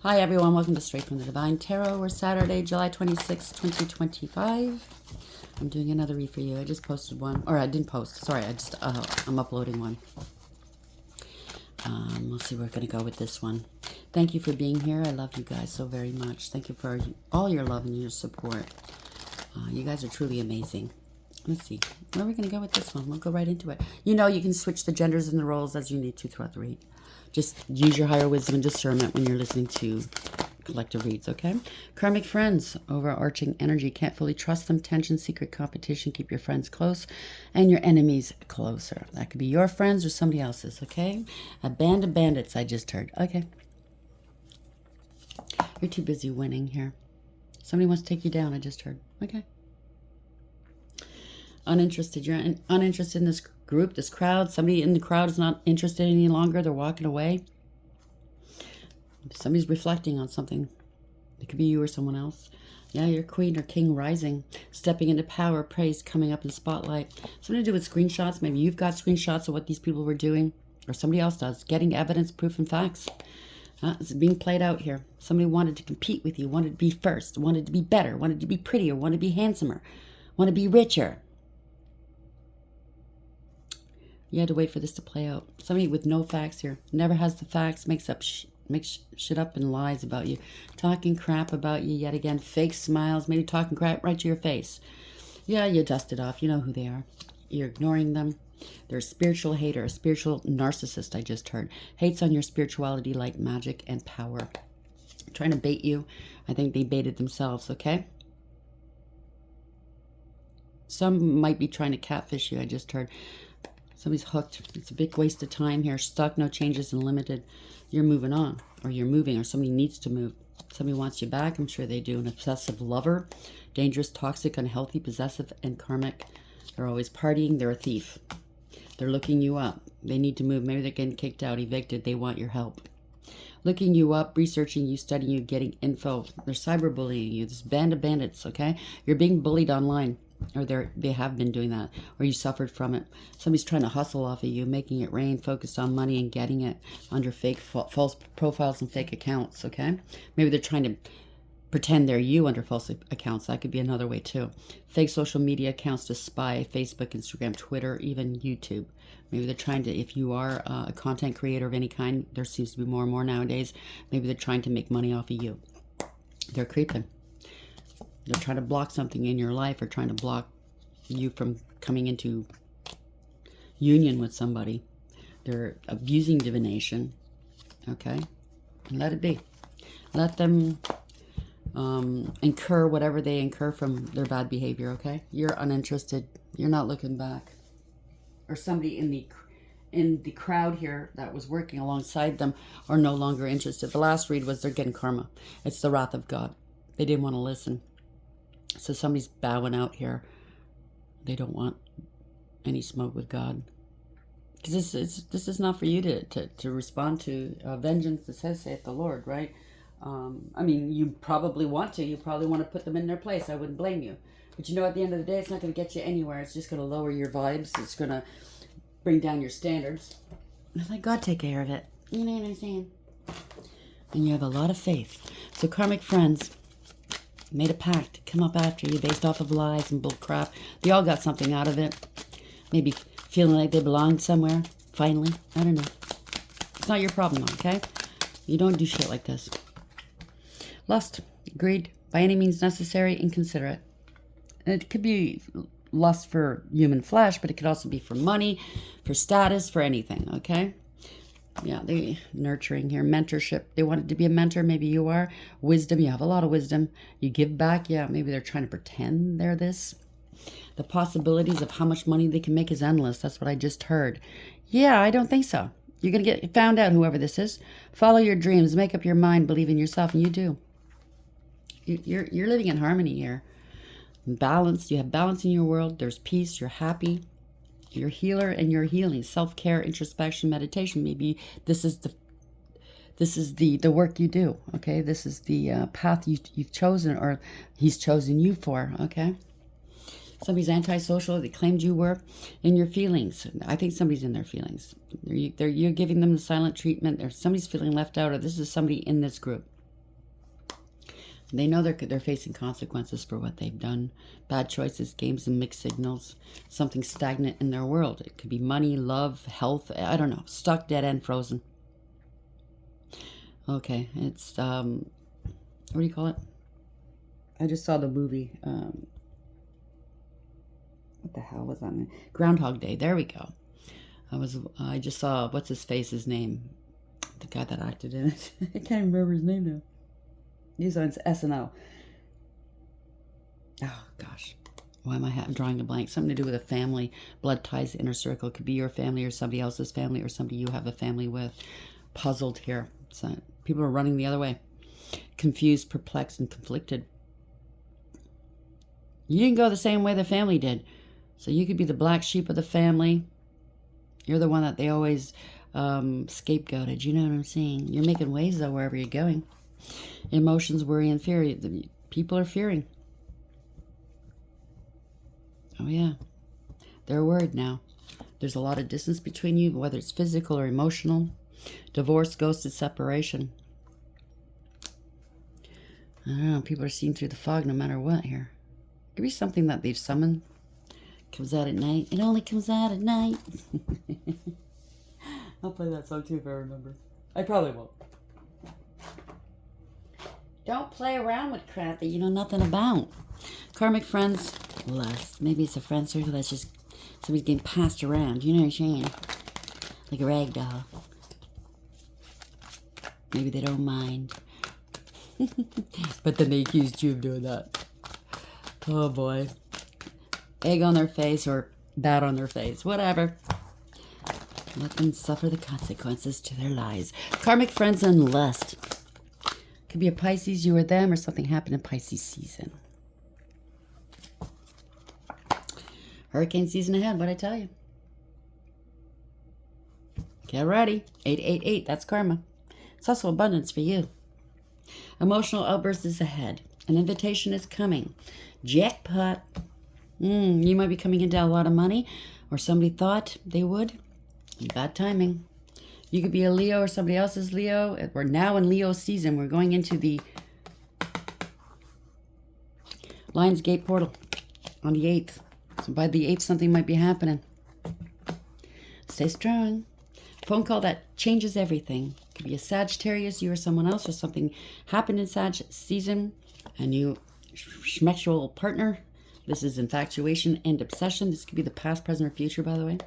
Hi everyone, welcome to Straight from the Divine Tarot. We're Saturday, July 26, 2025. I'm doing another read for you. I just posted one, or I didn't post, sorry, I'm uploading one. We'll see where we're going to go with this one. Thank you for being here. I love you guys so very much. Thank you for all your love and your support. You guys are truly amazing. Let's see, where are we going to go with this one? We'll go right into it. You know, you can switch the genders and the roles as you need to throughout the read. Just use your higher wisdom and discernment when you're listening to collective reads, okay? Karmic friends, overarching energy. Can't fully trust them. Tension, secret competition. Keep your friends close and your enemies closer. That could be your friends or somebody else's, okay? A band of bandits, I just heard. Okay. You're too busy winning here. Somebody wants to take you down, I just heard. Okay. Uninterested. You're uninterested in this group, this crowd. Somebody in the crowd is not interested any longer. They're walking away. Somebody's reflecting on something. It could be you or someone else. Yeah, you're queen or king rising. Stepping into power, praise, coming up in the spotlight. Something to do with screenshots. Maybe you've got screenshots of what these people were doing. Or somebody else does. Getting evidence, proof, and facts. It's being played out here. Somebody wanted to compete with you. Wanted to be first. Wanted to be better. Wanted to be prettier. Wanted to be handsomer. Wanted to be richer. You had to wait for this to play out. Somebody with no facts here. Never has the facts. Makes shit up and lies about you. Talking crap about you yet again. Fake smiles. Maybe talking crap right to your face. Yeah, you dust it off. You know who they are. You're ignoring them. They're a spiritual hater. A spiritual narcissist, I just heard. Hates on your spirituality like magic and power. Trying to bait you. I think they baited themselves, okay? Some might be trying to catfish you, I just heard. Somebody's hooked. It's a big waste of time here. Stuck, no changes, and limited. You're moving on. Or you're moving. Or somebody needs to move. Somebody wants you back. I'm sure they do. An obsessive lover. Dangerous, toxic, unhealthy, possessive, and karmic. They're always partying. They're a thief. They're looking you up. They need to move. Maybe they're getting kicked out, evicted. They want your help. Looking you up, researching you, studying you, getting info. They're cyberbullying you. This band of bandits, okay? You're being bullied online. Or they have been doing that, or you suffered from it. Somebody's trying to hustle off of you, making it rain, focused on money and getting it under fake, false profiles and fake accounts, okay? Maybe they're trying to pretend they're you under false accounts. That could be another way too. Fake social media accounts to spy, Facebook, Instagram, Twitter, even YouTube. Maybe they're trying to, if you are a content creator of any kind, there seems to be more and more nowadays, maybe they're trying to make money off of you. They're creeping. They're trying to block something in your life or trying to block you from coming into union with somebody. They're abusing divination. Okay? Let it be. Let them incur whatever they incur from their bad behavior, okay? You're uninterested. You're not looking back. Or somebody in the crowd here that was working alongside them are no longer interested. The last read was they're getting karma. It's the wrath of God. They didn't want to listen. So somebody's bowing out here. They don't want any smoke with God. Because this is not for you to respond to vengeance that saith the Lord, right? I mean, you probably want to. You probably want to put them in their place. I wouldn't blame you. But you know, at the end of the day, it's not going to get you anywhere. It's just going to lower your vibes. It's going to bring down your standards. Let God take care of it. You know what I'm saying? And you have a lot of faith. So karmic friends made a pact to come up after you based off of lies and bull crap. They all got something out of it. Maybe feeling like they belonged somewhere. Finally. I don't know. It's not your problem, okay? You don't do shit like this. Lust. Greed. By any means necessary. Inconsiderate. And it could be lust for human flesh, but it could also be for money, for status, for anything, okay? Yeah, they nurturing here. Mentorship. They wanted to be a mentor. Maybe you are. Wisdom. You have a lot of wisdom. You give back. Yeah, maybe they're trying to pretend they're this. The possibilities of how much money they can make is endless. That's what I just heard. Yeah, I don't think so. You're going to get found out, whoever this is. Follow your dreams. Make up your mind. Believe in yourself. And you do. You're living in harmony here. Balance. You have balance in your world. There's peace. You're happy. You're a healer and you're healing. Self-care, introspection, meditation. Maybe this is the work you do, okay? This is the path you've chosen, or he's chosen you for, okay? Somebody's antisocial. They claimed you were in your feelings. I think somebody's in their feelings. You're giving them the silent treatment. Or somebody's feeling left out, or this is somebody in this group. They know they're facing consequences for what they've done. Bad choices, games, and mixed signals. Something stagnant in their world. It could be money, love, health. I don't know. Stuck, dead end, frozen. Okay, it's, what do you call it? I just saw the movie. What the hell was that? Groundhog Day. There we go. I just saw, what's his face's name? The guy that acted in it. I can't remember his name now. He's on SNL. Oh, gosh. Why am I drawing a blank? Something to do with a family. Blood ties, inner circle. It could be your family or somebody else's family or somebody you have a family with. Puzzled here. So people are running the other way. Confused, perplexed, and conflicted. You didn't go the same way the family did. So you could be the black sheep of the family. You're the one that they always scapegoated. You know what I'm saying? You're making waves, though, wherever you're going. Emotions, worry, and fear. People are fearing. Oh, yeah. They're worried now. There's a lot of distance between you, whether it's physical or emotional. Divorce, ghosted, separation. I don't know. People are seeing through the fog no matter what here. It could be something that they've summoned. Comes out at night. It only comes out at night. I'll play that song too if I remember. I probably won't. Don't play around with crap that you know nothing about. Karmic friends, lust. Maybe it's a friend circle that's just somebody's getting passed around. You know what I'm saying? Like a rag doll. Maybe they don't mind. But then they accused you of doing that. Oh boy. Egg on their face or bat on their face. Whatever. Let them suffer the consequences to their lies. Karmic friends and lust. Could be a Pisces, you or them, or something happened in Pisces season. Hurricane season ahead, what'd I tell you? Get ready. 888, that's karma. It's also abundance for you. Emotional outburst is ahead. An invitation is coming. Jackpot. You might be coming into a lot of money, or somebody thought they would. Bad timing. You could be a Leo or somebody else's Leo. We're now in Leo season. We're going into the Lionsgate portal on the 8th. So by the 8th, something might be happening. Stay strong. Phone call that changes everything. Could be a Sagittarius, you or someone else, or something happened in Sag season. A new schmexual partner. This is infatuation and obsession. This could be the past, present, or future, by the way.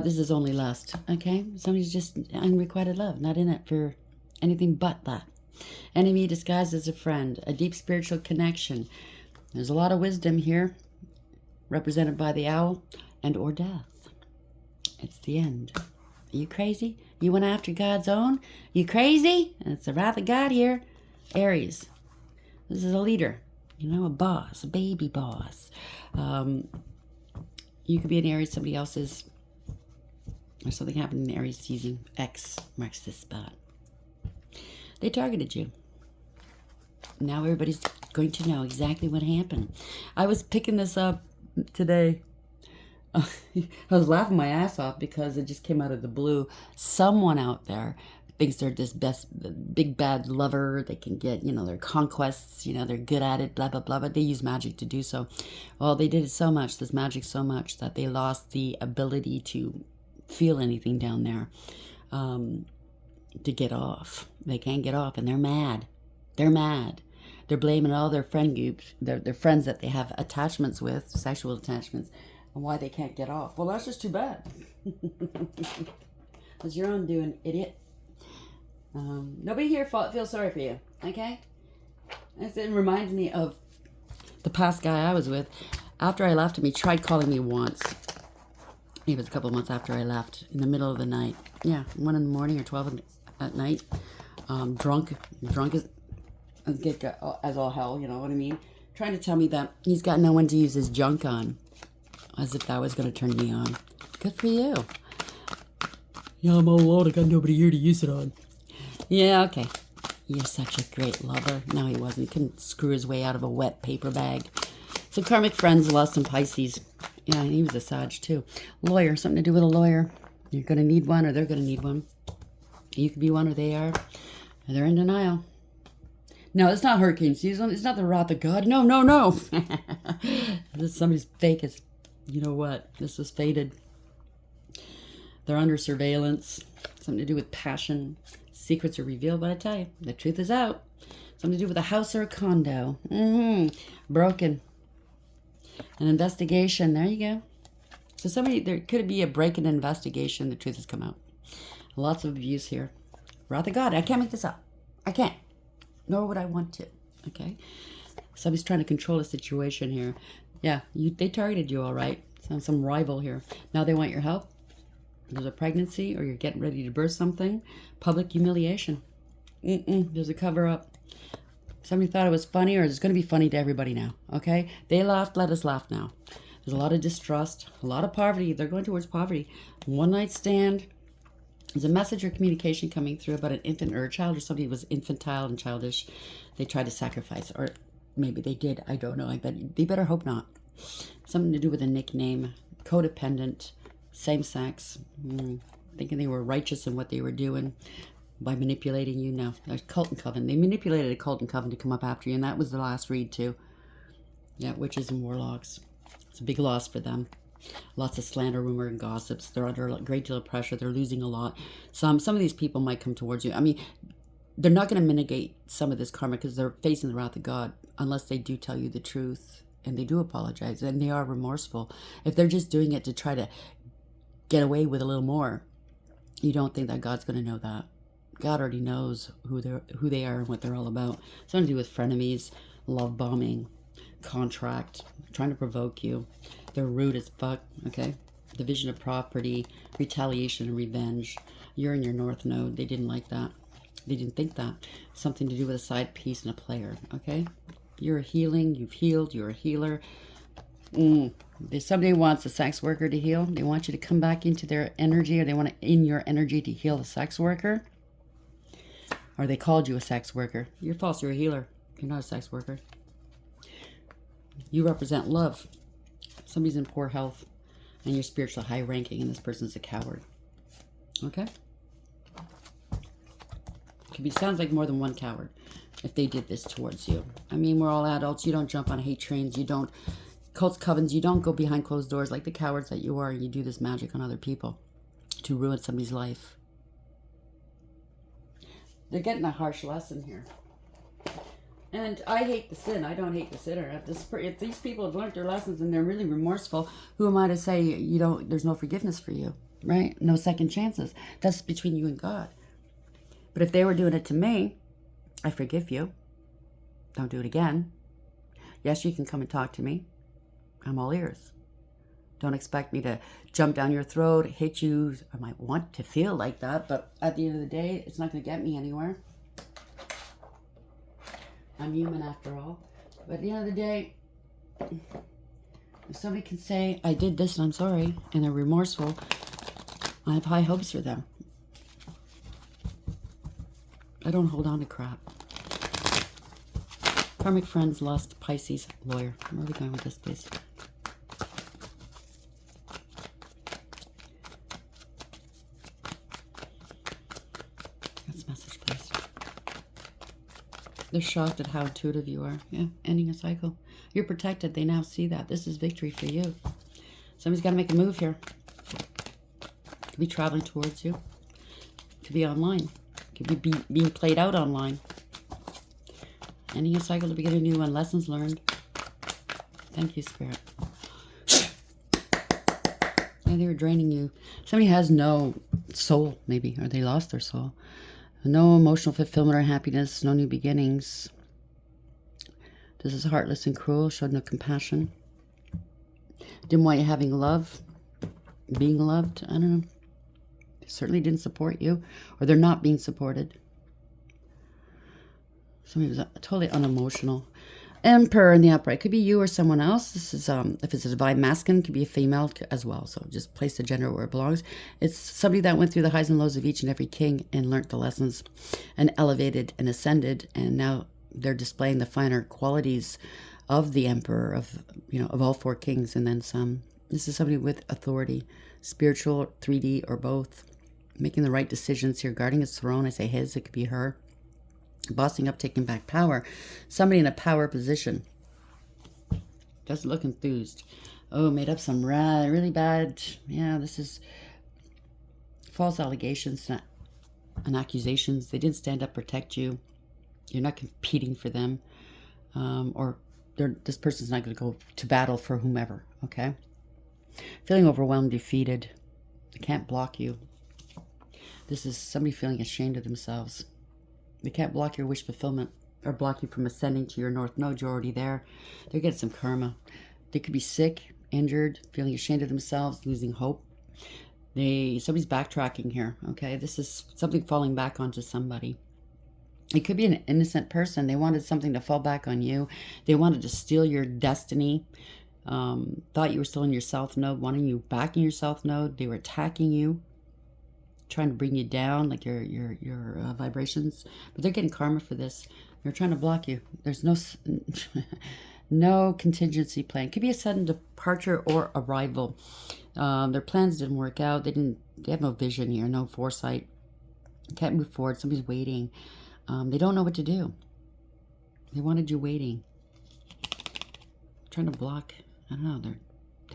This is only lust, okay? Somebody's just unrequited love, not in it for anything but that. Enemy disguised as a friend, a deep spiritual connection. There's a lot of wisdom here, represented by the owl and or death. It's the end. Are you crazy? You went after God's own? You crazy? And it's the wrath of God here. Aries. This is a leader. You know, a boss, a baby boss. You could be an Aries, somebody else's, or something happened in Aries season. X marks this spot. They targeted you. Now everybody's going to know exactly what happened. I was picking this up today. I was laughing my ass off because it just came out of the blue. Someone out there thinks they're this big bad lover. They can get, their conquests, they're good at it, blah, blah, blah, but they use magic to do so. Well, they did it so much, this magic so much, that they lost the ability to feel anything down there, to get off. They can't get off, and they're mad. They're mad. They're blaming all their friend groups, their friends that they have attachments with, sexual attachments, and why they can't get off. Well, that's just too bad. That's your own doing, idiot. Nobody here feels sorry for you, okay? It reminds me of the past guy I was with. After I left him, he tried calling me once. It was a couple of months after I left, in the middle of the night. Yeah, 1 in the morning or 12 at night. Drunk as all hell, you know what I mean? Trying to tell me that he's got no one to use his junk on. As if that was going to turn me on. Good for you. Yeah, I'm all alone. I got nobody here to use it on. Yeah, okay. You're such a great lover. No, he wasn't. He couldn't screw his way out of a wet paper bag. So karmic friends, lost in Pisces. Yeah, he was a Sag too. Lawyer, something to do with a lawyer. You're going to need one, or they're going to need one. You could be one, or they are. Or they're in denial. No, it's not hurricane season. It's not the wrath of God. No, no, no. This is somebody's fake. Is, you know what? This is fated. They're under surveillance. Something to do with passion. Secrets are revealed, but I tell you, the truth is out. Something to do with a house or a condo. Broken. An investigation. There you go. So somebody, there could be a break-in investigation. The truth has come out. Lots of abuse here. Wrath of God. I can't make this up. I can't. Nor would I want to. Okay? Somebody's trying to control the situation here. Yeah, they targeted you all right. Some rival here. Now they want your help. There's a pregnancy or you're getting ready to birth something. Public humiliation. There's a cover-up. Somebody thought it was funny, or it's going to be funny to everybody now. Okay? They laughed. Let us laugh now. There's a lot of distrust. A lot of poverty. They're going towards poverty. One-night stand. There's a message or communication coming through about an infant or a child, or somebody who was infantile and childish. They tried to sacrifice, or maybe they did. I don't know. I bet they better hope not. Something to do with a nickname, codependent, same sex, thinking they were righteous in what they were doing by manipulating you. No, there's cult and coven. They manipulated a cult and coven to come up after you, and that was the last read too. Yeah, witches and warlocks. It's a big loss for them. Lots of slander, rumor, and gossips. They're under a great deal of pressure. They're losing a lot. Some of these people might come towards you. I mean, they're not going to mitigate some of this karma because they're facing the wrath of God unless they do tell you the truth and they do apologize and they are remorseful. If they're just doing it to try to get away with a little more, you don't think that God's going to know that. God already knows who they are and what they're all about. Something to do with frenemies, love bombing, contract, trying to provoke you. They're rude as fuck, okay? Division of property, retaliation and revenge. You're in your north node. They didn't like that. They didn't think that. Something to do with a side piece and a player, okay? You're healing. You've healed. You're a healer. If somebody wants a sex worker to heal, they want you to come back into their energy, or they want to in your energy to heal the sex worker. Or they called you a sex worker. You're false. You're a healer. You're not a sex worker. You represent love. Somebody's in poor health and you're spiritual high ranking and this person's a coward. Okay? Could be, sounds like more than one coward if they did this towards you. I mean, we're all adults. You don't jump on hate trains. You don't, cults, covens, you don't go behind closed doors like the cowards that you are. You do this magic on other people to ruin somebody's life. They're getting a harsh lesson here. And I hate the sin. I don't hate the sinner. If these people have learned their lessons and they're really remorseful, who am I to say there's no forgiveness for you, right? No second chances. That's between you and God. But if they were doing it to me, I forgive you. Don't do it again. Yes, you can come and talk to me. I'm all ears. Don't expect me to jump down your throat, hit you. I might want to feel like that, but at the end of the day, it's not going to get me anywhere. I'm human after all. But at the end of the day, if somebody can say, I did this and I'm sorry, and they're remorseful, I have high hopes for them. I don't hold on to crap. Karmic friends, lust, Pisces, lawyer. Where are we going with this, please? That's message, please. They're shocked at how intuitive you are. Yeah, ending a cycle. You're protected. They now see that. This is victory for you. Somebody's got to make a move here. Could be traveling towards you. Could be online. Could be being played out online. Ending a cycle to begin a new one. Lessons learned. Thank you, Spirit. Yeah, they were draining you. Somebody has no soul, maybe, or they lost their soul. No emotional fulfillment or happiness, no new beginnings. This is heartless and cruel, showed no compassion. Didn't want you having love, being loved, I don't know. Certainly didn't support you, or they're not being supported. Somebody was totally unemotional. Emperor in the upright. Could be you or someone else. This is, if it's a divine masculine, could be a female as well. So just place the gender where it belongs. It's somebody that went through the highs and lows of each and every king and learned the lessons and elevated and ascended. And now they're displaying the finer qualities of the emperor, of all four kings and then some. This is somebody with authority, spiritual, 3D, or both. Making the right decisions here, guarding his throne. I say his, it could be her. Bossing up, taking back power. Somebody in a power position. Doesn't look enthused. Oh, made up some really bad. Yeah, this is false allegations and accusations. They didn't stand up, protect you. You're not competing for them. Or this person's not going to go to battle for whomever, okay? Feeling overwhelmed, defeated. They can't block you. This is somebody feeling ashamed of themselves. They can't block your wish fulfillment or block you from ascending to your north node. You're already there. They're getting some karma. They could be sick, injured, feeling ashamed of themselves, losing hope. Somebody's backtracking here, okay? This is something falling back onto somebody. It could be an innocent person. They wanted something to fall back on you. They wanted to steal your destiny. Thought you were still in your south node, wanting you back in your south node. They were attacking you, trying to bring you down, like your vibrations. But they're getting karma for this. They're trying to block you. There's no contingency plan. It could be a sudden departure or arrival. Their plans didn't work out. They have no vision here, no foresight. Can't move forward. Somebody's waiting. They don't know what to do. They wanted you waiting. Trying to block. I don't know. They're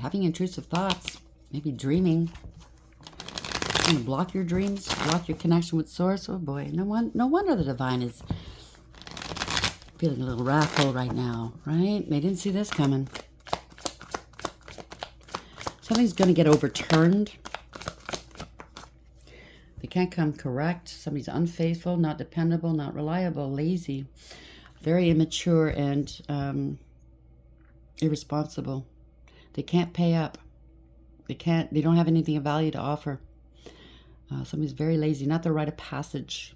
having intrusive thoughts. Maybe dreaming. Trying to block your dreams. Block your connection with Source. Oh boy. No wonder the divine is feeling a little wrathful right now. Right? They didn't see this coming. Something's going to get overturned. They can't come correct. Somebody's unfaithful, not dependable, not reliable, lazy, very immature and irresponsible. They can't pay up. They don't have anything of value to offer. Somebody's very lazy, not the rite of passage.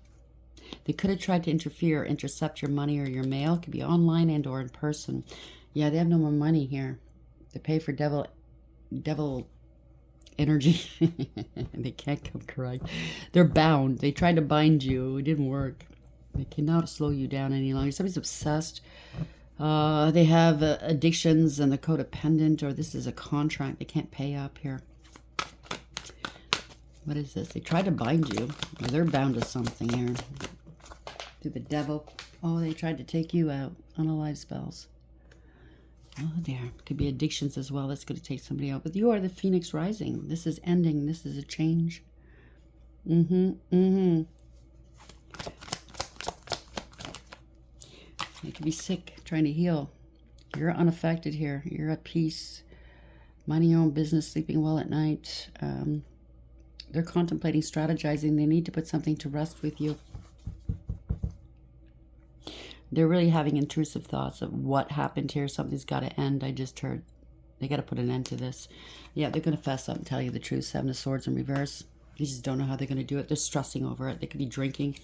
They could have tried to interfere, intercept your money or your mail. It could be online and or in person. Yeah, they have no more money here. They pay for devil energy. They can't come correct. They're bound. They tried to bind you. It didn't work. They cannot slow you down any longer. Somebody's obsessed. They have addictions and they're codependent, or this is a contract. They can't pay up here. What is this? They tried to bind you. Well, they're bound to something here. To the devil. Oh, they tried to take you out. Unalive spells. Oh, there. Could be addictions as well. That's going to take somebody out. But you are the Phoenix rising. This is ending. This is a change. You could be sick, trying to heal. You're unaffected here. You're at peace. Minding your own business, sleeping well at night. They're contemplating, strategizing. They need to put something to rest with you. They're really having intrusive thoughts of what happened here. Something's got to end. I just heard they got to put an end to this. Yeah, they're going to fess up and tell you the truth. Seven of Swords in reverse. They just don't know how they're going to do it. They're stressing over it. They could be drinking.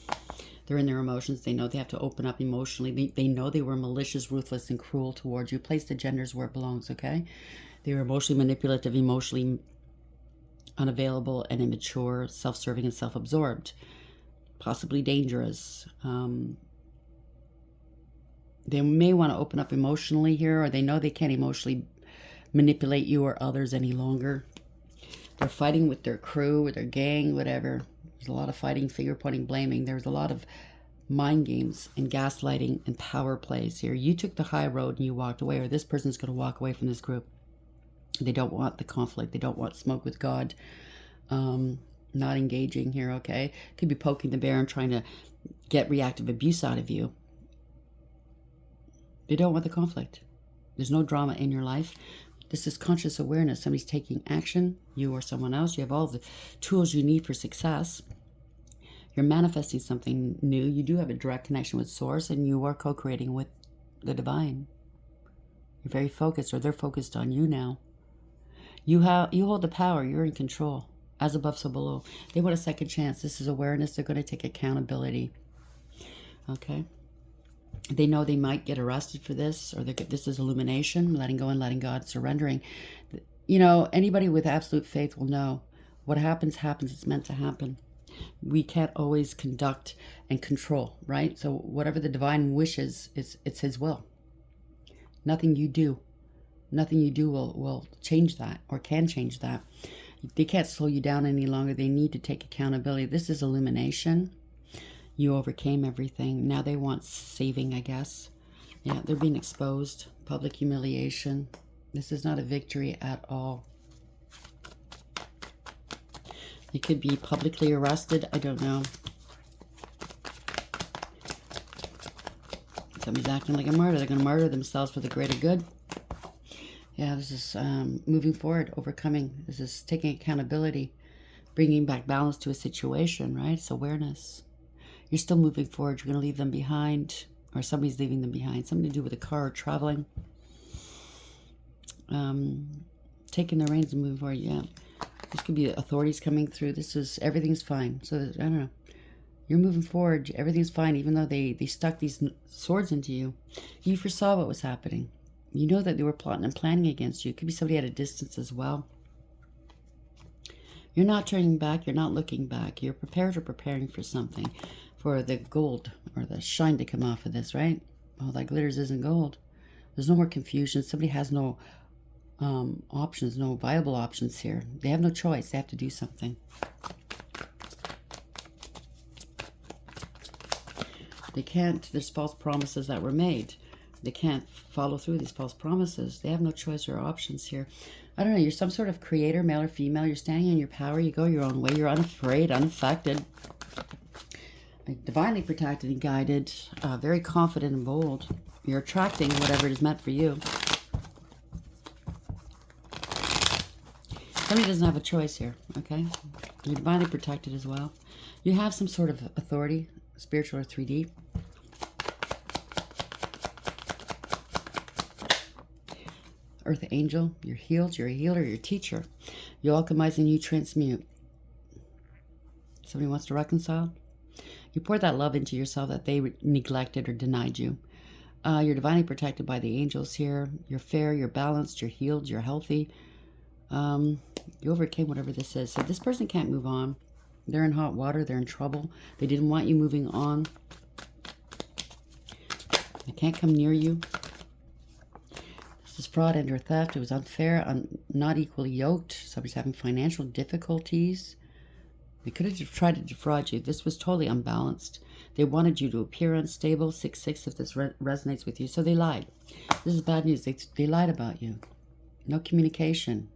They're in their emotions. They know they have to open up emotionally. They know they were malicious, ruthless, and cruel towards you. Place the genders where it belongs, okay? They were emotionally manipulative, emotionally unavailable and immature, self-serving and self-absorbed. Possibly dangerous. They may want to open up emotionally here, or they know they can't emotionally manipulate you or others any longer. They're fighting with their crew, with their gang, whatever. There's a lot of fighting, finger pointing, blaming. There's a lot of mind games and gaslighting and power plays here. You took the high road and you walked away, or this person's going to walk away from this group. They don't want the conflict. They don't want smoke with God. Not engaging here, okay? Could be poking the bear and trying to get reactive abuse out of you. They don't want the conflict. There's no drama in your life. This is conscious awareness. Somebody's taking action, you or someone else. You have all the tools you need for success. You're manifesting something new. You do have a direct connection with Source, and you are co-creating with the divine. You're very focused, or they're focused on you now. You hold the power. You're in control. As above, so below. They want a second chance. This is awareness. They're going to take accountability. Okay? They know they might get arrested for this, or this is illumination, letting go and letting God, surrendering. You know, anybody with absolute faith will know what happens, happens. It's meant to happen. We can't always conduct and control, right? So whatever the divine wishes, it's his will. Nothing you do will change that, or can change that. They can't slow you down any longer. They need to take accountability. This is illumination. You overcame everything. Now they want saving, I guess. Yeah, they're being exposed. Public humiliation. This is not a victory at all. They could be publicly arrested. I don't know. Somebody's acting like a martyr. They're going to martyr themselves for the greater good. Yeah, this is moving forward, overcoming. This is taking accountability, bringing back balance to a situation, right? It's awareness. You're still moving forward. You're going to leave them behind, or somebody's leaving them behind. Something to do with a car or traveling. Taking the reins and moving forward, yeah. This could be authorities coming through. This is, everything's fine. So, I don't know. You're moving forward. Everything's fine, even though they stuck these swords into you. You foresaw what was happening. You know that they were plotting and planning against you. It could be somebody at a distance as well. You're not turning back. You're not looking back. You're prepared or preparing for something. For the gold or the shine to come off of this, right? Oh, that glitters isn't gold. There's no more confusion. Somebody has no options, no viable options here. They have no choice. They have to do something. They can't. There's false promises that were made. They can't follow through these false promises. They have no choice or options here. I don't know. You're some sort of creator, male or female. You're standing in your power. You go your own way. You're unafraid, unaffected. Divinely protected and guided. Very confident and bold. You're attracting whatever it is meant for you. Somebody doesn't have a choice here, okay? You're divinely protected as well. You have some sort of authority, spiritual or 3D. Earth angel, you're healed, you're a healer, you're a teacher. You alchemize and you transmute. Somebody wants to reconcile. You pour that love into yourself that they neglected or denied you. You're divinely protected by the angels here. You're fair, you're balanced, you're healed, you're healthy. You overcame whatever this is. So this person can't move on. They're in hot water, they're in trouble. They didn't want you moving on. They can't come near you. This is fraud and or theft. It was unfair, not equally yoked. Somebody's having financial difficulties. They could have tried to defraud you. This was totally unbalanced. They wanted you to appear unstable. 6-6 if this resonates with you. So they lied. This is bad news. They lied about you. No communication.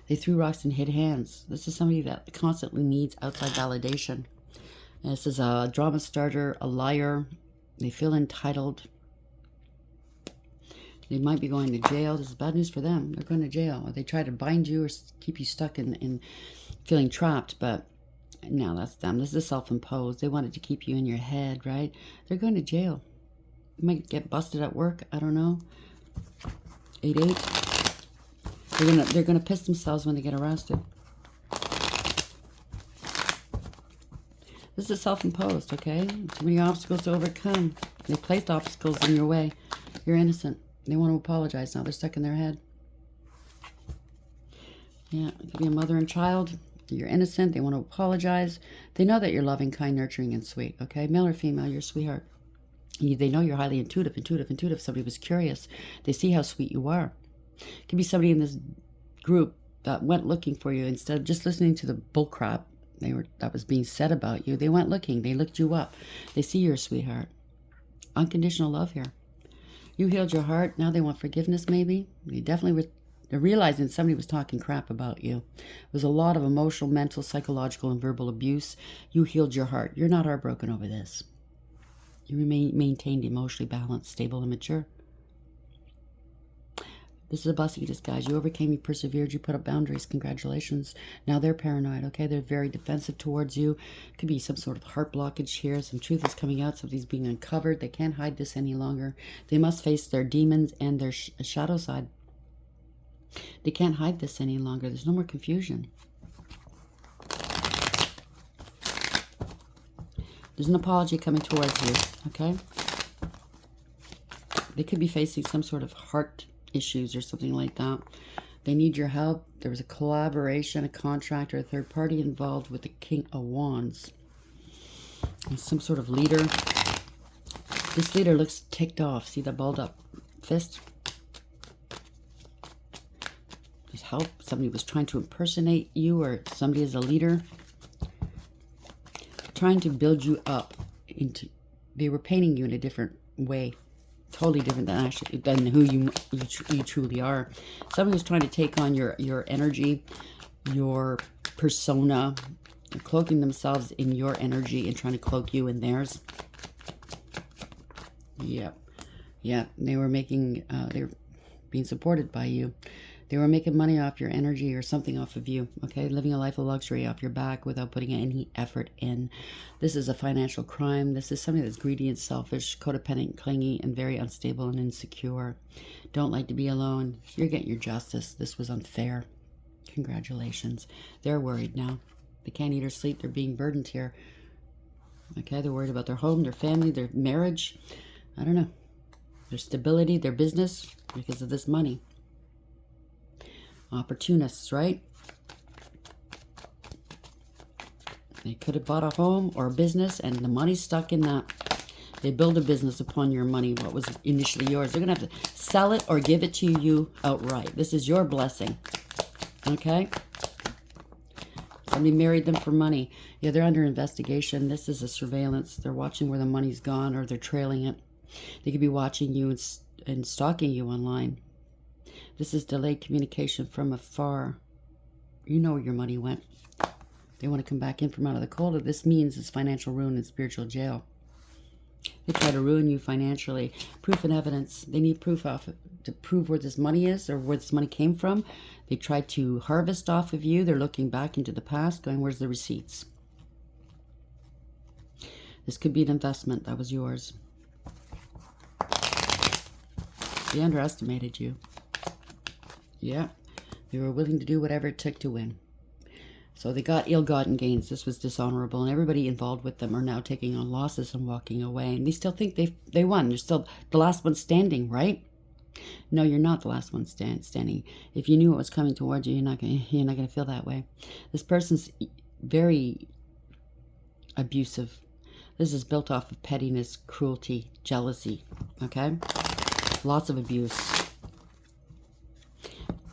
They threw rocks and hid hands. This is somebody that constantly needs outside validation. And this is a drama starter, a liar. They feel entitled. They might be going to jail. This is bad news for them. They're going to jail. Or they try to bind you or keep you stuck in feeling trapped. But no, that's them. This is self-imposed. They wanted to keep you in your head, right? They're going to jail. You might get busted at work. I don't know. 8-8. They're gonna piss themselves when they get arrested. This is self-imposed, okay? Too many obstacles to overcome. They placed obstacles in your way. You're innocent. They want to apologize now. They're stuck in their head. Yeah, it could be a mother and child. You're innocent. They want to apologize. They know that you're loving, kind, nurturing, and sweet, okay? Male or female, you're a sweetheart. They know you're highly intuitive. Somebody was curious. They see how sweet you are. It could be somebody in this group that went looking for you instead of just listening to the bullcrap that was being said about you. They went looking. They looked you up. They see you're a sweetheart. Unconditional love here. You healed your heart. Now they want forgiveness, maybe. They're realizing somebody was talking crap about you. There was a lot of emotional, mental, psychological, and verbal abuse. You healed your heart. You're not heartbroken over this. You maintained emotionally balanced, stable, and mature. This is a blessing in disguise. You overcame, you persevered, you put up boundaries. Congratulations. Now they're paranoid, okay? They're very defensive towards you. Could be some sort of heart blockage here. Some truth is coming out. Something's being uncovered. They can't hide this any longer. They must face their demons and their shadow side. They can't hide this any longer. There's no more confusion. There's an apology coming towards you, okay? They could be facing some sort of heart issues or something like that. They need your help. There was a collaboration, a contract, or a third party involved with the King of Wands. And some sort of leader. This leader looks ticked off. See the balled up fist? help. Somebody was trying to impersonate you, or somebody is a leader. Trying to build you up into... They were painting you in a different way. Totally different than who you truly are. Somebody was trying to take on your energy, your persona. They're cloaking themselves in your energy and trying to cloak you in theirs. Yep. Yeah, they were making, they were being supported by you. They were making money off your energy or something off of you, okay? Living a life of luxury off your back without putting any effort in. This is a financial crime. This is something that's greedy and selfish, codependent, clingy, and very unstable and insecure. Don't like to be alone. You're getting your justice. This was unfair. Congratulations. They're worried now. They can't eat or sleep. They're being burdened here. Okay, they're worried about their home, their family, their marriage. I don't know. Their stability, their business, because of this money. Opportunists, right? They could have bought a home or a business and the money's stuck in that. They build a business upon your money, what was initially yours. They're going to have to sell it or give it to you outright. This is your blessing. Okay? Somebody married them for money. Yeah, they're under investigation. This is a surveillance. They're watching where the money's gone, or they're trailing it. They could be watching you and stalking you online. This is delayed communication from afar. You know where your money went. They want to come back in from out of the cold. What this means is financial ruin and spiritual jail. They try to ruin you financially. Proof and evidence. They need proof to prove where this money is or where this money came from. They try to harvest off of you. They're looking back into the past, going, where's the receipts? This could be an investment that was yours. They underestimated you. Yeah, they were willing to do whatever it took to win. So they got ill-gotten gains. This was dishonorable, and everybody involved with them are now taking on losses and walking away. And they still think they won. They're still the last one standing, right? No, you're not the last one standing. If you knew what was coming towards you, you're not gonna feel that way. This person's very abusive. This is built off of pettiness, cruelty, jealousy. Okay, lots of abuse.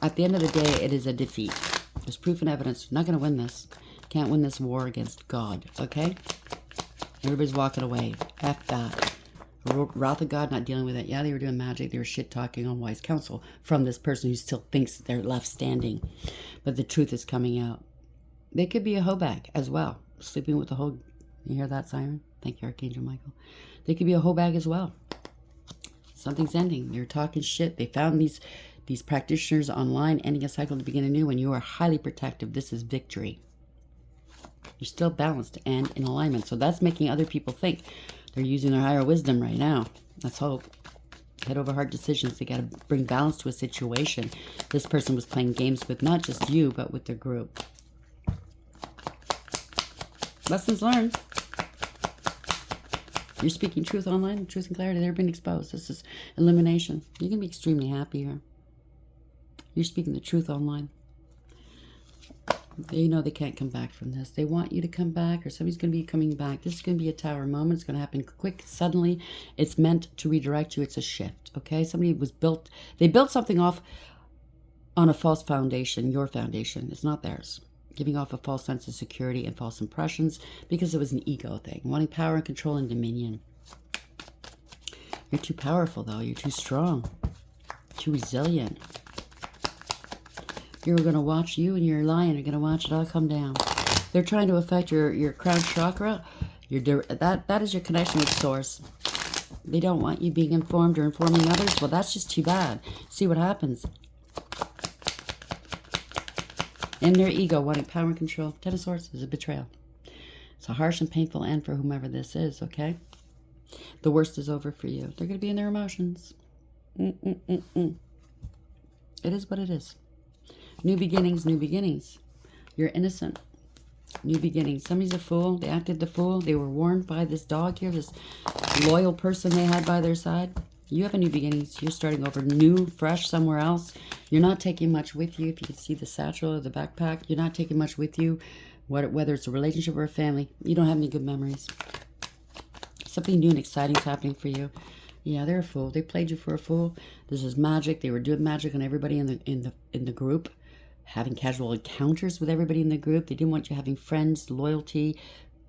At the end of the day, it is a defeat. There's proof and evidence. You're not going to win this. Can't win this war against God, okay? Everybody's walking away. F that. Wrath of God, not dealing with it. Yeah, they were doing magic. They were shit-talking on wise counsel from this person who still thinks they're left standing. But the truth is coming out. They could be a hoebag as well. Sleeping with the whole... You hear that siren? Thank you, Archangel Michael. They could be a hoebag as well. Something's ending. They're talking shit. They found these practitioners online, ending a cycle to begin anew. When you are highly protective, this is victory. You're still balanced and in alignment. So that's making other people think they're using their higher wisdom right now. Let's hope. Head over heart decisions. They got to bring balance to a situation. This person was playing games with not just you, but with their group. Lessons learned. You're speaking truth online, truth and clarity. They're being exposed. This is illumination. You can be extremely happy here. You're speaking the truth online. They know they can't come back from this. They want you to come back, or somebody's going to be coming back. This is going to be a tower moment. It's going to happen quick, suddenly. It's meant to redirect you. It's a shift, okay? Somebody was built, they built something off on a false foundation, your foundation. It's not theirs. Giving off a false sense of security and false impressions because it was an ego thing. Wanting power and control and dominion. You're too powerful, though. You're too strong. Too resilient. You're going to watch, you and your lion are going to watch it all come down. They're trying to affect your crown chakra. That is your connection with source. They don't want you being informed or informing others. Well, that's just too bad. See what happens. In their ego, wanting power and control. Ten of Swords is a betrayal. It's a harsh and painful end for whomever this is, okay? The worst is over for you. They're going to be in their emotions. It is what it is. New beginnings, new beginnings. You're innocent. New beginnings. Somebody's a fool. They acted the fool. They were warned by this dog here, this loyal person they had by their side. You have a new beginnings. You're starting over new, fresh, somewhere else. You're not taking much with you. If you can see the satchel or the backpack, you're not taking much with you. Whether it's a relationship or a family, you don't have any good memories. Something new and exciting is happening for you. Yeah, they're a fool. They played you for a fool. This is magic. They were doing magic on everybody in the group. having casual encounters with everybody in the group. They didn't want you having friends, loyalty,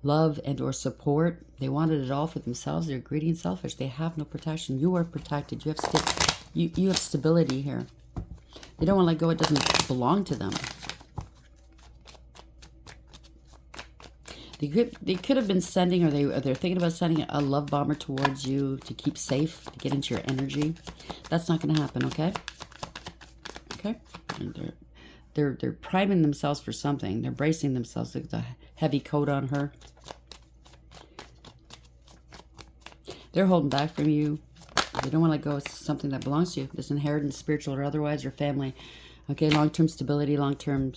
love, and or support. They wanted it all for themselves. They're greedy and selfish. They have no protection. You are protected. You have stability here. They don't want to let go. It doesn't belong to them. They could have been sending, or they're thinking about sending a love bomber towards you to keep safe, to get into your energy. That's not going to happen, okay? Okay? And they're priming themselves for something. They're bracing themselves. Look at the heavy coat on her. They're holding back from you. They don't want to let go of something that belongs to you. This inheritance, spiritual or otherwise, your family. Okay, long-term stability, long-term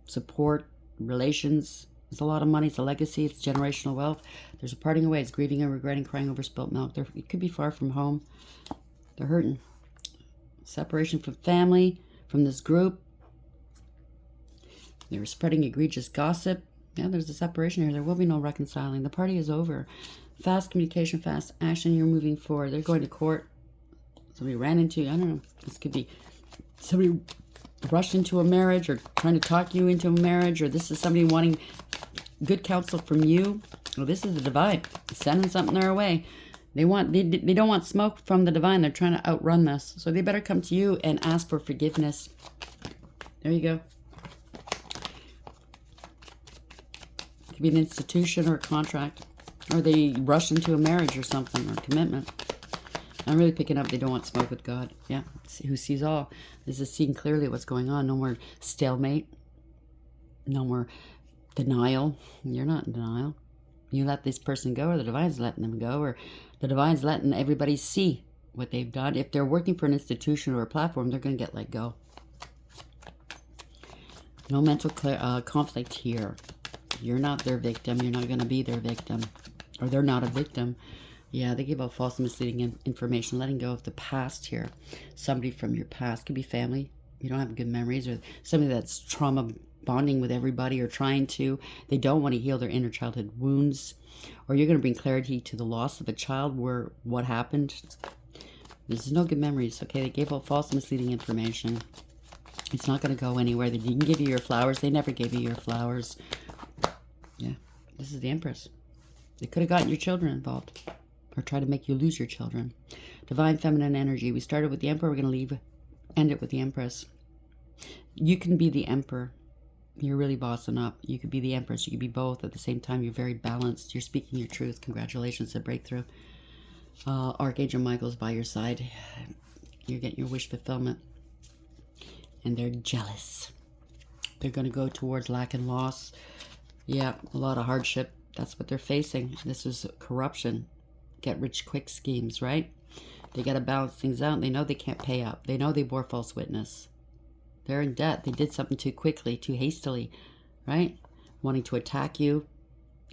support, relations. It's a lot of money. It's a legacy. It's generational wealth. There's a parting away. It's grieving and regretting, crying over spilt milk. It could be far from home. They're hurting. Separation from family, from this group. They're spreading egregious gossip. Yeah, there's a separation here. There will be no reconciling. The party is over. Fast communication, fast action. You're moving forward. They're going to court. Somebody ran into, I don't know. This could be somebody rushed into a marriage or trying to talk you into a marriage, or this is somebody wanting good counsel from you. Well, this is the divine sending something their way. They don't want smoke from the divine. They're trying to outrun this. So they better come to you and ask for forgiveness. There you go. It could be an institution or a contract. Or they rush into a marriage or something, or commitment. I'm really picking up they don't want smoke with God. Yeah, who sees all. This is seeing clearly what's going on. No more stalemate. No more denial. You're not in denial. You let this person go, or the divine's letting them go, or the divine's letting everybody see what they've done. If they're working for an institution or a platform, they're going to get let go. No mental conflict here. You're not their victim. You're not going to be their victim. Or they're not a victim. Yeah, they give out false and misleading information. Letting go of the past here. Somebody from your past. Could be family. You don't have good memories. Or somebody that's trauma bonding with everybody or trying to. They don't want to heal their inner childhood wounds. Or you're going to bring clarity to the loss of a child where what happened. There's no good memories, okay? They gave out false and misleading information. It's not going to go anywhere. They didn't give you your flowers. They never gave you your flowers. Yeah, this is the Empress. They could have gotten your children involved or tried to make you lose your children. Divine feminine energy. We started with the Emperor. We're going to end it with the Empress. You can be the Emperor. You're really bossing up. You could be the Empress. You could be both at the same time. You're very balanced. You're speaking your truth. Congratulations, a breakthrough. Archangel Michael's by your side. You're getting your wish fulfillment. And they're jealous. They're going to go towards lack and loss. Yeah, a lot of hardship. That's what they're facing. This is corruption. Get rich quick schemes, right? They got to balance things out. They know they can't pay up. They know they bore false witness. They're in debt. They did something too quickly, too hastily, right? Wanting to attack you.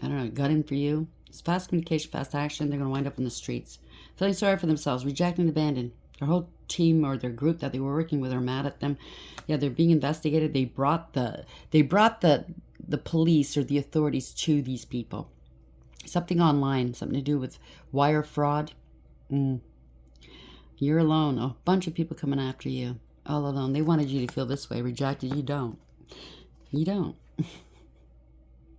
I don't know, gunning for you. It's fast communication, fast action. They're going to wind up in the streets. Feeling sorry for themselves, rejecting and abandoned. Their whole team or their group that they were working with are mad at them. Yeah, they're being investigated. They brought the police or the authorities to these people. Something online, something to do with wire fraud. You're alone. A bunch of people coming after you. All alone. They wanted you to feel this way. Rejected. You don't. You don't.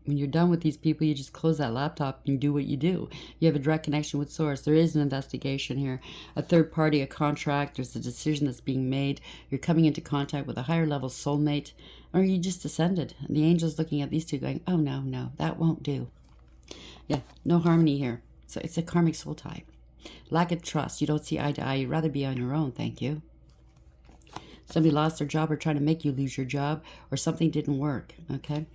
When you're done with these people, you just close that laptop and do what you do. You have a direct connection with Source. There is an investigation here. A third party, a contract. There's a decision that's being made. You're coming into contact with a higher level soulmate. Or you just ascended. And the angel's looking at these two going, oh, no, that won't do. Yeah, no harmony here. So it's a karmic soul tie. Lack of trust. You don't see eye to eye. You'd rather be on your own. Thank you. Somebody lost their job or trying to make you lose your job. Or something didn't work. Okay?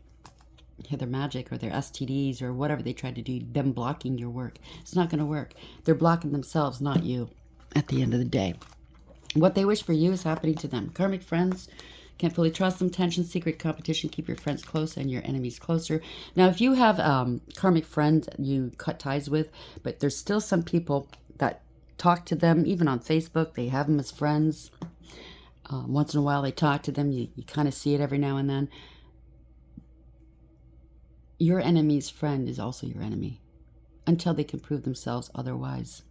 Yeah, their magic or their STDs or whatever they tried to do. Them blocking your work. It's not going to work. They're blocking themselves, not you. At the end of the day. What they wish for you is happening to them. Karmic friends. Can't fully trust them. Tension, secret competition. Keep your friends close and your enemies closer. Now, if you have karmic friends you cut ties with, but there's still some people that talk to them, even on Facebook. They have them as friends. Once in a while, they talk to them. You kind of see it every now and then. Your enemy's friend is also your enemy until they can prove themselves otherwise,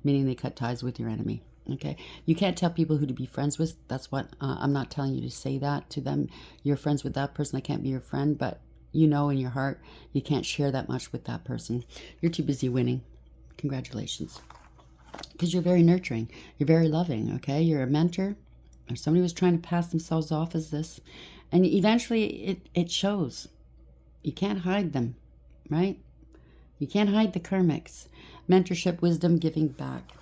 meaning they cut ties with your enemy. Okay, you can't tell people who to be friends with. That's what I'm not telling you to say that to them. You're friends with that person. I can't be your friend, but you know in your heart you can't share that much with that person. You're too busy winning. Congratulations, because you're very nurturing. You're very loving. Okay, you're a mentor, or somebody was trying to pass themselves off as this, and eventually it shows. You can't hide them, right? You can't hide the karmics. Mentorship, wisdom, giving back.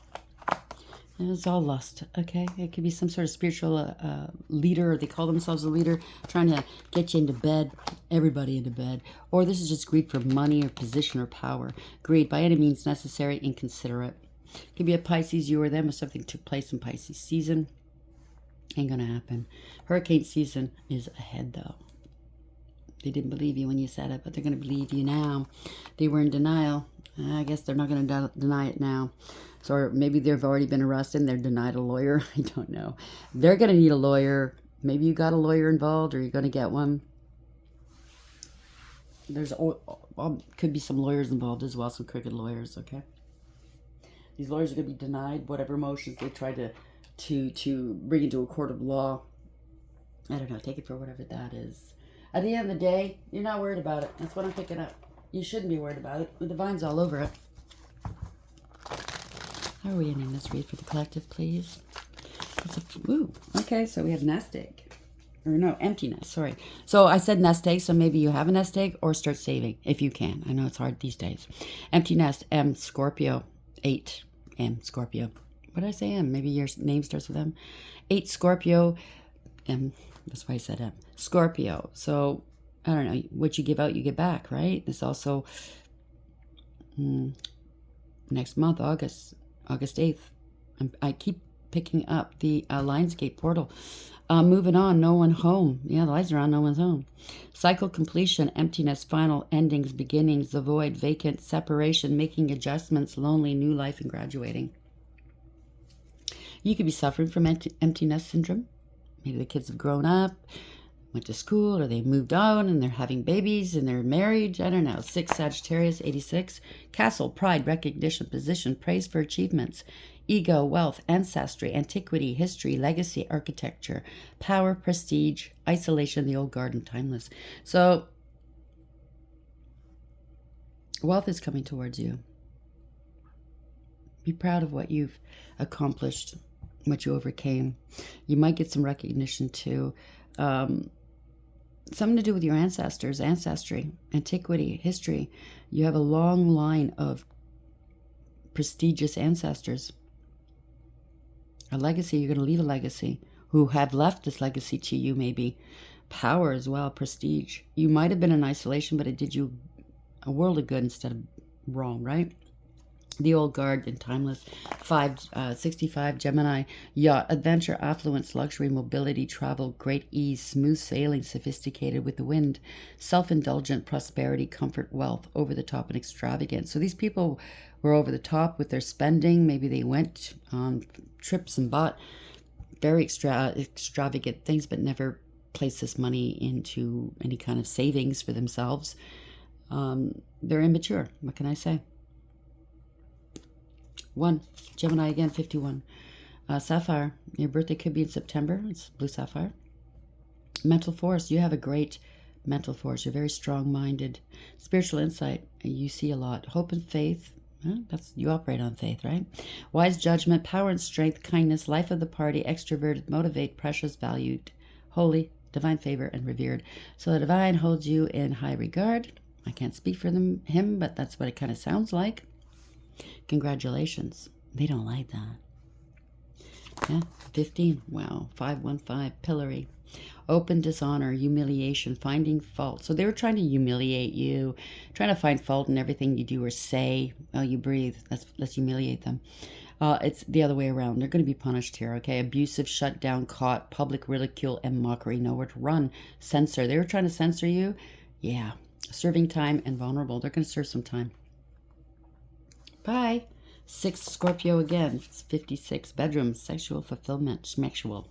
And it's all lust, okay? It could be some sort of spiritual leader, or they call themselves a leader, trying to get you into bed, everybody into bed. Or this is just greed for money or position or power. Greed by any means necessary, inconsiderate. It could be a Pisces, you or them, if something took place in Pisces season. Ain't gonna happen. Hurricane season is ahead, though. They didn't believe you when you said it, but they're going to believe you now. They were in denial. I guess they're not going to deny it now. So or maybe they've already been arrested and they're denied a lawyer. I don't know. They're going to need a lawyer. Maybe you got a lawyer involved, or you're going to get one. There's could be some lawyers involved as well, some crooked lawyers, okay? These lawyers are going to be denied whatever motions they try to bring into a court of law. I don't know. Take it for whatever that is. At the end of the day, you're not worried about it. That's what I'm picking up. You shouldn't be worried about it. The divine's all over it. How are we ending this read for the collective, please? Ooh, okay, so we have nest egg. Or no, emptiness, sorry. So I said nest egg, so maybe you have a nest egg, or start saving if you can. I know it's hard these days. Empty nest, M, Scorpio. 8, M, Scorpio. What did I say, M? Maybe your name starts with M. 8, Scorpio, M. That's why I said M. Scorpio. So, I don't know. What you give out, you get back, right? It's also next month, August 8th. I keep picking up the Lionsgate portal. Moving on, no one home. Yeah, the lights are on, no one's home. Cycle completion, emptiness, final endings, beginnings, the void, vacant, separation, making adjustments, lonely, new life, and graduating. You could be suffering from empty nest syndrome. Maybe the kids have grown up, went to school, or they moved on and they're having babies and they're married. I don't know. 6 Sagittarius, 86. Castle, pride, recognition, position, praise for achievements, ego, wealth, ancestry, antiquity, history, legacy, architecture, power, prestige, isolation, the old garden, timeless. So, wealth is coming towards you. Be proud of what you've accomplished, what you overcame. You might get some recognition too. Something to do with your ancestors, ancestry, antiquity, history. You have a long line of prestigious ancestors. A legacy, you're going to leave a legacy. Who have left this legacy to you, maybe. Power as well, prestige. You might have been in isolation, but it did you a world of good instead of wrong, right? The old guard and timeless. 65 Gemini, yacht, adventure, affluence, luxury, mobility, travel, great ease, smooth sailing, sophisticated with the wind, self-indulgent, prosperity, comfort, wealth, over the top and extravagant. So these people were over the top with their spending. Maybe they went on trips and bought very extravagant things, but never placed this money into any kind of savings for themselves. They're immature. What can I say? 1, Gemini again, 51. Sapphire, your birthday could be in September. It's blue sapphire. Mental force, you have a great mental force. You're very strong-minded. Spiritual insight, you see a lot. Hope and faith, you operate on faith, right? Wise judgment, power and strength, kindness, life of the party, extroverted, motivate, precious, valued, holy, divine favor, and revered. So the divine holds you in high regard. I can't speak for him, but that's what it kind of sounds like. Congratulations. They don't like that. Yeah, 15. Wow. 515. Pillory. Open dishonor, humiliation, finding fault. So they were trying to humiliate you, trying to find fault in everything you do or say. Oh, you breathe. Let's humiliate them. It's the other way around. They're going to be punished here, okay? Abusive, shut down, caught, public ridicule, and mockery. Nowhere to run. Censor. They were trying to censor you. Yeah. Serving time and vulnerable. They're going to serve some time. Bye. 6 Scorpio again. It's 56. Bedroom, sexual fulfillment, sexual.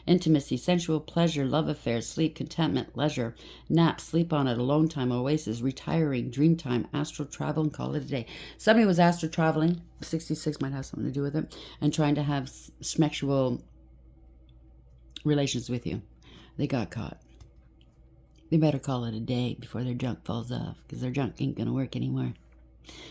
Intimacy, sensual pleasure, love affairs, sleep, contentment, leisure. Nap, sleep on it, alone time, oasis, retiring, dream time, astral travel, and call it a day. Somebody was astral traveling. 66 might have something to do with it. And trying to have sexual relations with you. They got caught. They better call it a day before their junk falls off, because their junk ain't going to work anymore.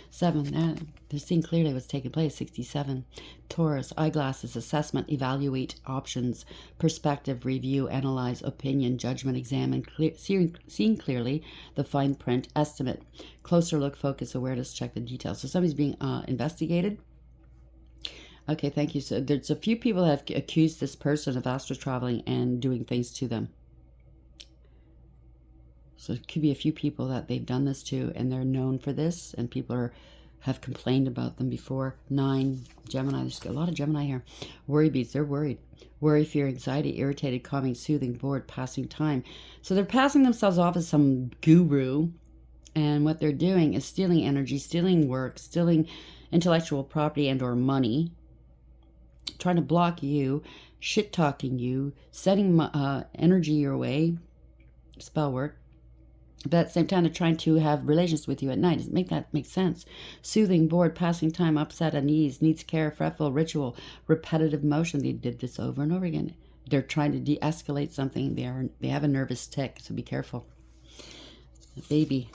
7, they're seeing clearly what's taking place. 67, Taurus, eyeglasses, assessment, evaluate, options, perspective, review, analyze, opinion, judgment, examine, seeing clearly, the fine print, estimate, closer look, focus, awareness, check the details. So somebody's being investigated. Okay, thank you. So there's a few people that have accused this person of astral traveling and doing things to them. So it could be a few people that they've done this to, and they're known for this, and people have complained about them before. 9, Gemini. There's a lot of Gemini here. Worry beads. They're worried. Worry, fear, anxiety, irritated, calming, soothing, bored, passing time. So they're passing themselves off as some guru, and what they're doing is stealing energy, stealing work, stealing intellectual property and or money, trying to block you, shit-talking you, sending energy your way, spell work. But at the same time, they're trying to have relations with you at night. Does that make sense? Soothing, bored, passing time, upset, unease, needs care, fretful, ritual, repetitive motion. They did this over and over again. They're trying to de-escalate something. They have a nervous tick, so be careful. Baby.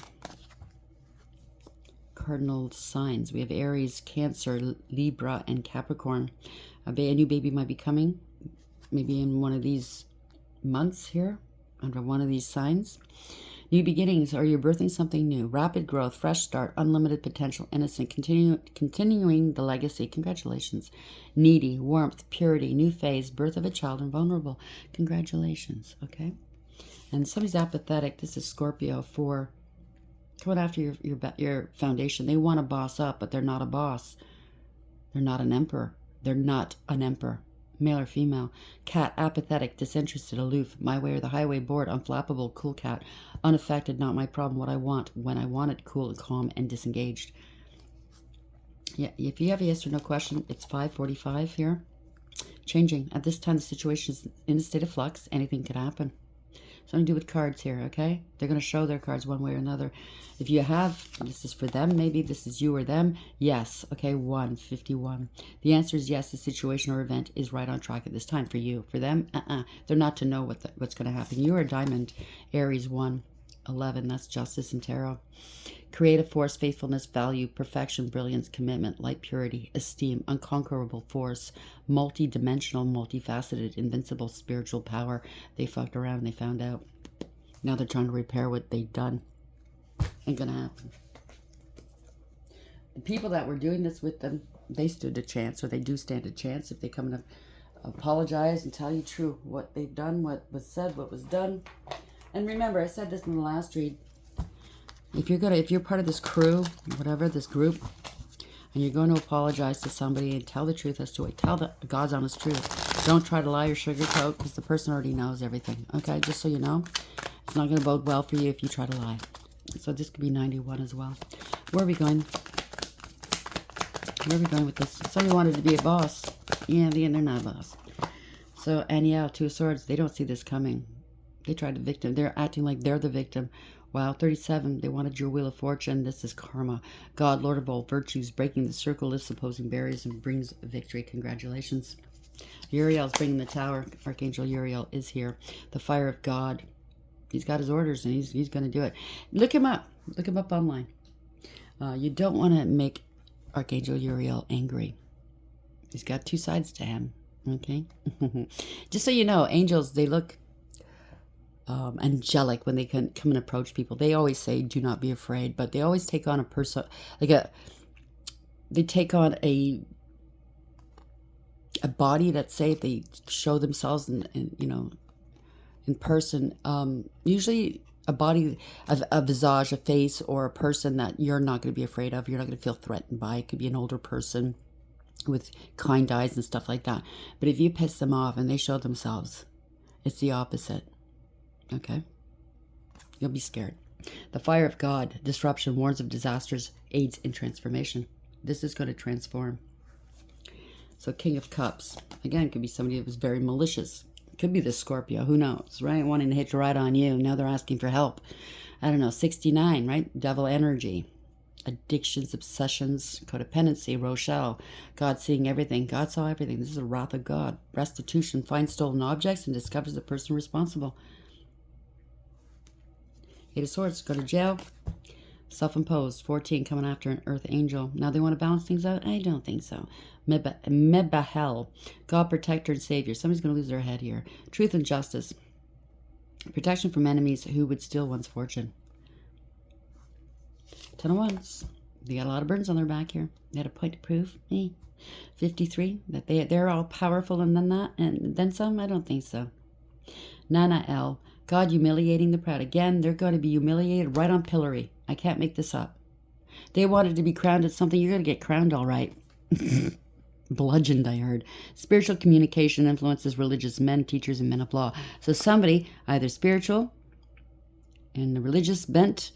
Cardinal signs. We have Aries, Cancer, Libra, and Capricorn. A new baby might be coming. Maybe in one of these months here, under one of these signs. New beginnings, or you're birthing something new. Rapid growth, fresh start, unlimited potential, innocent, continuing the legacy. Congratulations. Needy, warmth, purity, new phase, birth of a child, and vulnerable. Congratulations, okay? And somebody's apathetic. This is Scorpio for coming after your foundation. They want to boss up, but they're not a boss. They're not an emperor. They're not an emperor. Male or female. Cat, apathetic, disinterested, aloof, my way or the highway, bored, unflappable, cool cat, unaffected, not my problem, what I want, when I want it, cool and calm and disengaged. Yeah, if you have a yes or no question, it's 5:45 here. Changing. At this time, the situation is in a state of flux. Anything could happen. Something to do with cards here, okay? They're going to show their cards one way or another. If you have, this is for them, maybe this is you or them, yes. Okay, 151. The answer is yes, the situation or event is right on track at this time for you. For them, they're not to know what's going to happen. You are a diamond, Aries 111. That's justice and tarot. Creative force, faithfulness, value, perfection, brilliance, commitment, light, purity, esteem, unconquerable force, multi-dimensional, multifaceted, invincible spiritual power. They fucked around and they found out. Now they're trying to repair what they've done. Ain't gonna happen. The people that were doing this with them, they stood a chance, or they do stand a chance if they come and apologize and tell you true what they've done, what was said, what was done. And remember, I said this in the last read. If you're part of this crew, whatever, this group, and you're going to apologize to somebody and tell the truth as to it, tell the God's honest truth. Don't try to lie or sugarcoat, because the person already knows everything. Okay, just so you know, it's not going to bode well for you if you try to lie. So this could be 91 as well. Where are we going? Where are we going with this? Somebody wanted to be a boss. Yeah, they're not a boss. So, and yeah, 2 of Swords, they don't see this coming. They tried to victim. They're acting like they're the victim. Wow, 37, they wanted your wheel of fortune. This is karma. God, Lord of all virtues, breaking the circle, lifts opposing barriers, and brings victory. Congratulations. Uriel's bringing the tower. Archangel Uriel is here. The fire of God. He's got his orders, and he's going to do it. Look him up. Look him up online. You don't want to make Archangel Uriel angry. He's got 2 sides to him. Okay? Just so you know, angels, they look angelic when they can come and approach people. They always say, do not be afraid, but they always take on a person, they take on a body that, say, if they show themselves in person, usually a body, a visage, a face, or a person that you're not going to be afraid of, you're not going to feel threatened by. It could be an older person with kind eyes and stuff like that. But if you piss them off and they show themselves, it's the opposite. Okay? You'll be scared. The fire of God, disruption, warns of disasters, aids in transformation. This is going to transform. So King of Cups. Again, could be somebody that was very malicious. Could be the Scorpio. Who knows, right? Wanting to hitch a ride on you. Now they're asking for help. I don't know. 69, right? Devil energy. Addictions, obsessions, codependency, Rochelle. God seeing everything. God saw everything. This is a wrath of God. Restitution. Finds stolen objects and discovers the person responsible. Eight of Swords. Go to jail. Self-imposed. 14. Coming after an earth angel. Now they want to balance things out? I don't think so. Mebahel. God, protector, and savior. Somebody's going to lose their head here. Truth and justice. Protection from enemies who would steal one's fortune. 10 of Wands. They got a lot of burdens on their back here. They had a point to prove. 53. That they're all powerful and then that and then some? I don't think so. Nana L. God humiliating the proud. Again, they're going to be humiliated right on pillory. I can't make this up. They wanted to be crowned at something. You're going to get crowned all right. Bludgeoned, I heard. Spiritual communication influences religious men, teachers, and men of law. So somebody, either spiritual and the religious bent,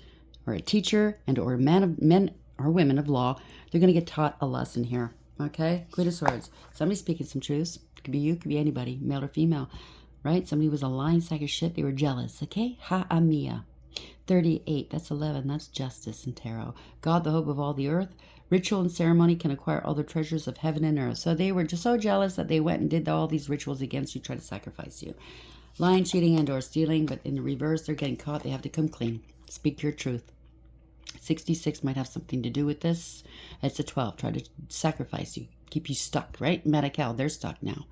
or a teacher, and or men or women of law, they're going to get taught a lesson here. Okay? Queen of Swords. Somebody speaking some truths. It could be you, could be anybody, male or female. Right? Somebody was a lying sack of shit. They were jealous. Okay? Ha-amia. 38. That's 11. That's justice and tarot. God, the hope of all the earth. Ritual and ceremony can acquire all the treasures of heaven and earth. So they were just so jealous that they went and did all these rituals against you, try to sacrifice you. Lying, cheating, and or stealing. But in the reverse, they're getting caught. They have to come clean. Speak your truth. 66 might have something to do with this. It's a 12. Try to sacrifice you. Keep you stuck, right? Medical, they're stuck now.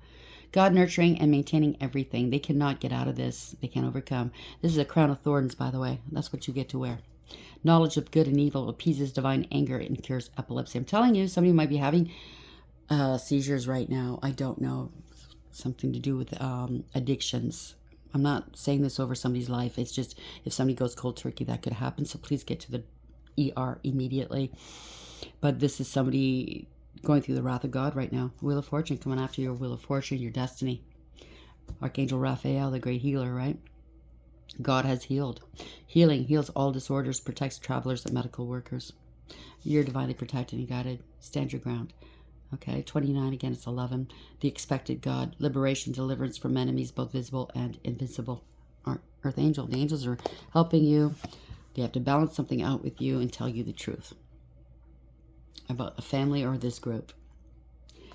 God nurturing and maintaining everything. They cannot get out of this. They can't overcome. This is a crown of thorns, by the way. That's what you get to wear. Knowledge of good and evil appeases divine anger and cures epilepsy. I'm telling you, somebody might be having seizures right now. I don't know. Something to do with addictions. I'm not saying this over somebody's life. It's just if somebody goes cold turkey, that could happen. So please get to the ER immediately. But this is somebody going through the wrath of God right now. Wheel of Fortune coming after your Wheel of Fortune, your destiny. Archangel Raphael, the great healer, right? God has healed. Healing heals all disorders, protects travelers and medical workers. You're divinely protected and guided. Stand your ground. Okay, 29 again, it's 11. The expected God. Liberation, deliverance from enemies, both visible and invisible. Earth angel. The angels are helping you. They have to balance something out with you and tell you the truth about a family or this group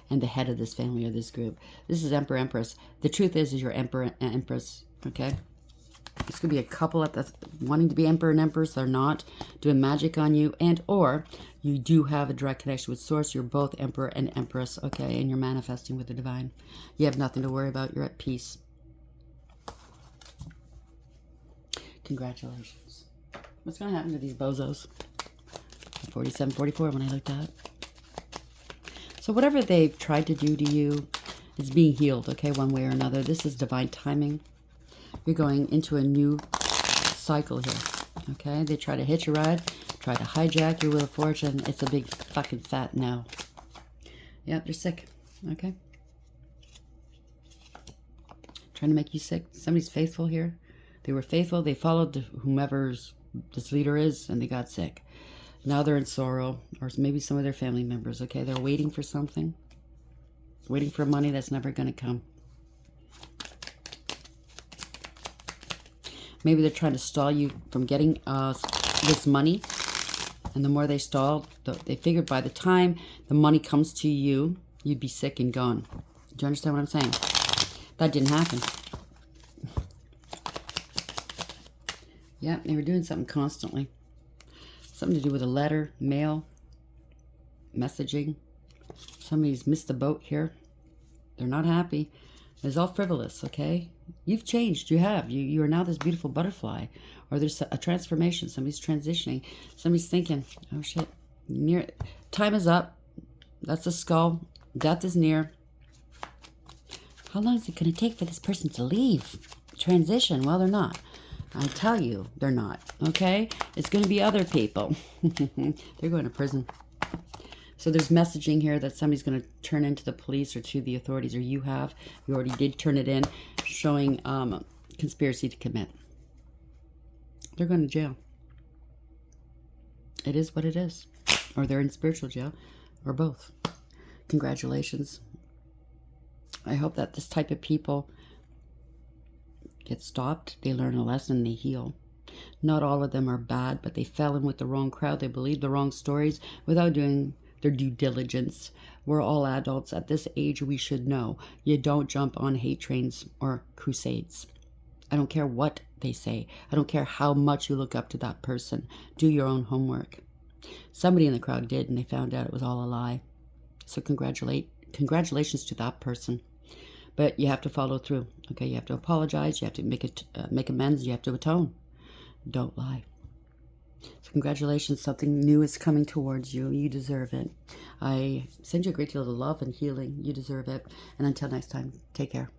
and the head of this family or this group. This is Emperor, Empress. The truth is your Emperor and Empress, okay? This could be a couple at the wanting to be Emperor and Empress. They're not doing magic on you, and or you do have a direct connection with Source. You're both Emperor and Empress, okay? And you're manifesting with the divine. You have nothing to worry about. You're at peace. Congratulations. What's going to happen to these bozos? 47, 44 when I looked at it. So whatever they've tried to do to you is being healed, okay, one way or another. This is divine timing. You're going into a new cycle here, okay? They try to hitch a ride, try to hijack your Wheel of Fortune. It's a big fucking fat no. Yep, they're sick, okay? Trying to make you sick. Somebody's faithful here. They were faithful. They followed whomever's this leader is, and they got sick. Now they're in sorrow, or maybe some of their family members, okay? They're waiting for something. Waiting for money that's never going to come. Maybe they're trying to stall you from getting this money. And the more they stall, they figured by the time the money comes to you, you'd be sick and gone. Do you understand what I'm saying? That didn't happen. Yeah, they were doing something constantly. Something to do with a letter, mail, messaging. Somebody's missed the boat here. They're not happy. It's all frivolous, okay? You've changed. You have. You are now this beautiful butterfly. Or there's a transformation. Somebody's transitioning. Somebody's thinking, oh shit, time is up. That's a skull. Death is near. How long is it going to take for this person to leave? Transition. Well, they're not. I tell you, they're not, okay? It's going to be other people. They're going to prison. So there's messaging here that somebody's going to turn into the police or to the authorities, or you already did turn it in, showing conspiracy to commit. They're going to jail. It is what it is. Or they're in spiritual jail. or both. Congratulations. I hope that this type of people get stopped. They learn a lesson. They heal. Not all of them are bad, but they fell in with the wrong crowd. They believed the wrong stories without doing their due diligence. We're all adults. At this age, we should know. You don't jump on hate trains or crusades. I don't care what they say. I don't care how much you look up to that person. Do your own homework. Somebody in the crowd did, and they found out it was all a lie. So congratulations to that person. But you have to follow through. Okay, you have to apologize. You have to make amends. You have to atone. Don't lie. So congratulations. Something new is coming towards you. You deserve it. I send you a great deal of love and healing. You deserve it. And until next time, take care.